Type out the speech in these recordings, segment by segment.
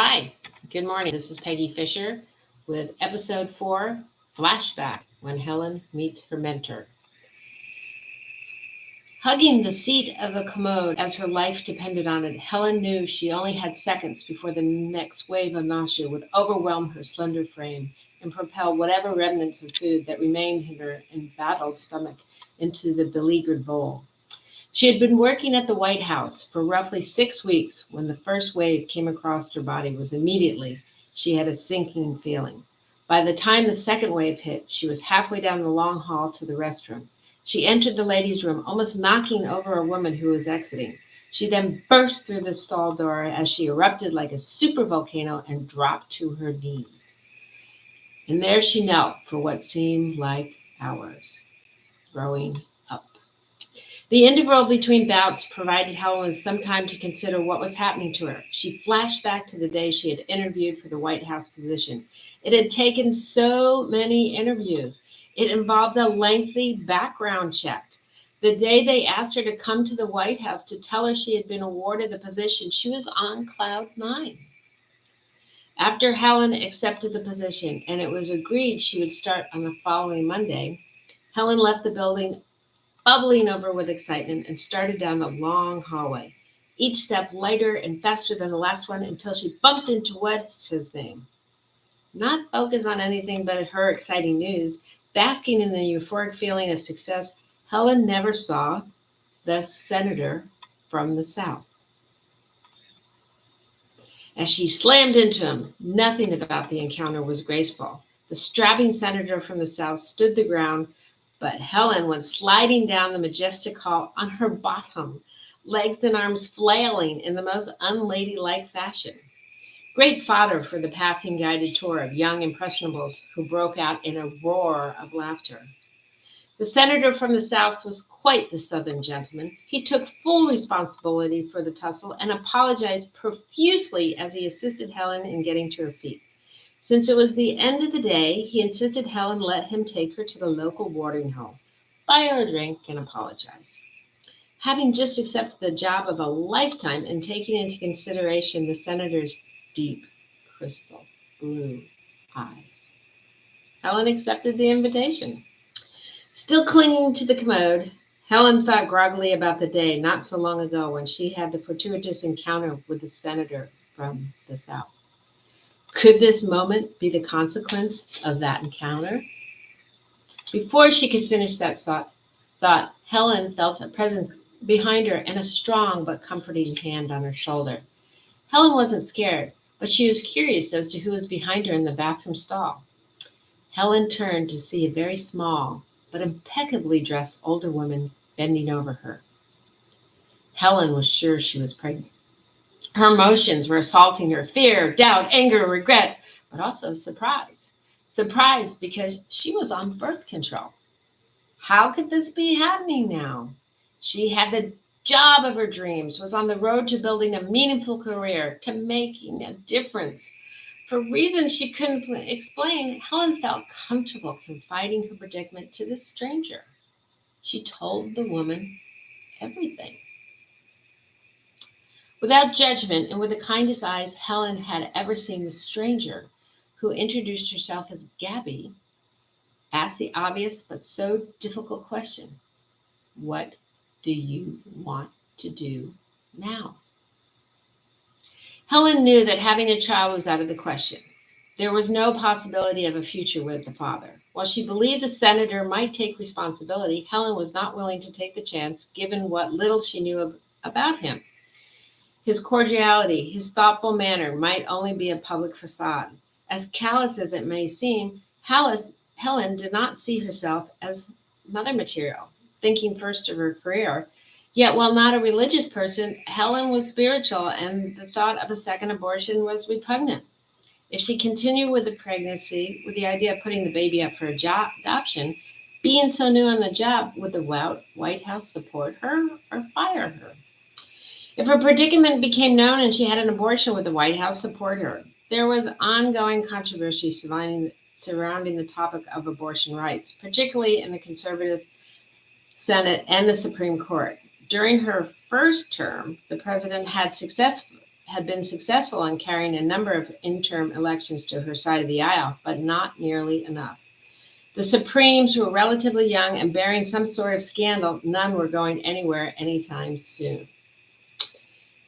Hi, good morning. This is Peggy Fisher with episode 4, Flashback, when Helen meets her mentor. Hugging the seat of a commode as her life depended on it, Helen knew she only had seconds before the next wave of nausea would overwhelm her slender frame and propel whatever remnants of food that remained in her embattled stomach into the beleaguered bowl. She had been working at the White House for roughly 6 weeks when the first wave came across her body. Was immediately she had a sinking feeling. By the time the second wave hit, she was halfway down the long hall to the restroom. She entered the ladies' room, almost knocking over a woman who was exiting. She then burst through the stall door as she erupted like a supervolcano and dropped to her knees. And there she knelt for what seemed like hours, growing up. The interval between bouts provided Helen some time to consider what was happening to her. She flashed back to the day she had interviewed for the White House position. It had taken so many interviews. It involved a lengthy background check. The day they asked her to come to the White House to tell her she had been awarded the position, she was on cloud nine. After Helen accepted the position and it was agreed she would start on the following Monday, Helen left the building bubbling over with excitement and started down the long hallway, each step lighter and faster than the last one until she bumped into what's his name. Not focused on anything but her exciting news, basking in the euphoric feeling of success, Helen never saw the senator from the South. As she slammed into him, nothing about the encounter was graceful. The strapping senator from the South stood the ground, but Helen went sliding down the majestic hall on her bottom, legs and arms flailing in the most unladylike fashion. Great fodder for the passing guided tour of young impressionables who broke out in a roar of laughter. The senator from the South was quite the Southern gentleman. He took full responsibility for the tussle and apologized profusely as he assisted Helen in getting to her feet. Since it was the end of the day, he insisted Helen let him take her to the local watering hole, buy her a drink, and apologize. Having just accepted the job of a lifetime and taking into consideration the senator's deep, crystal blue eyes, Helen accepted the invitation. Still clinging to the commode, Helen thought groggily about the day not so long ago when she had the fortuitous encounter with the senator from the South. Could this moment be the consequence of that encounter? Before she could finish that thought, Helen felt a presence behind her and a strong but comforting hand on her shoulder. Helen wasn't scared, but she was curious as to who was behind her in the bathroom stall. Helen turned to see a very small but impeccably dressed older woman bending over her. Helen was sure she was pregnant. Her emotions were assaulting her: fear, doubt, anger, regret, but also surprise. Surprise because she was on birth control. How could this be happening now? She had the job of her dreams, was on the road to building a meaningful career, to making a difference. For reasons she couldn't explain, Helen felt comfortable confiding her predicament to this stranger. She told the woman everything. Without judgment and with the kindest eyes Helen had ever seen, the stranger, who introduced herself as Gabby, asked the obvious but so difficult question: what do you want to do now? Helen knew that having a child was out of the question. There was no possibility of a future with the father. While she believed the senator might take responsibility, Helen was not willing to take the chance given what little she knew about him. His cordiality, his thoughtful manner might only be a public facade. As callous as it may seem, Helen did not see herself as mother material, thinking first of her career. Yet, while not a religious person, Helen was spiritual, and the thought of a second abortion was repugnant. If she continued with the pregnancy, with the idea of putting the baby up for adoption, being so new on the job, would the White House support her or fire her? If her predicament became known and she had an abortion, would the White House support her? There was ongoing controversy surrounding the topic of abortion rights, particularly in the conservative Senate and the Supreme Court. During her first term, the president had had been successful in carrying a number of interim elections to her side of the aisle, but not nearly enough. The Supremes were relatively young and bearing some sort of scandal. None were going anywhere anytime soon.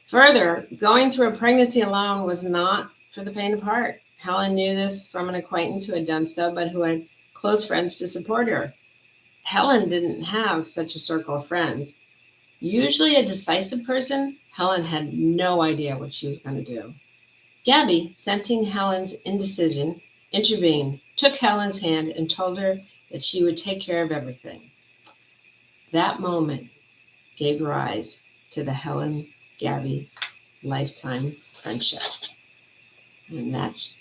Further, going through a pregnancy alone was not for the faint of heart. Helen knew this from an acquaintance who had done so, but who had close friends to support her. Helen didn't have such a circle of friends. Usually a decisive person, Helen had no idea what she was going to do. Gabby, sensing Helen's indecision, intervened, took Helen's hand, and told her that she would take care of everything. That moment gave rise to the Helen-Gabby lifetime friendship. And that's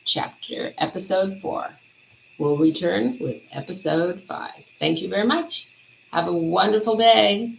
episode 4. We'll return with episode 5. Thank you very much. Have a wonderful day.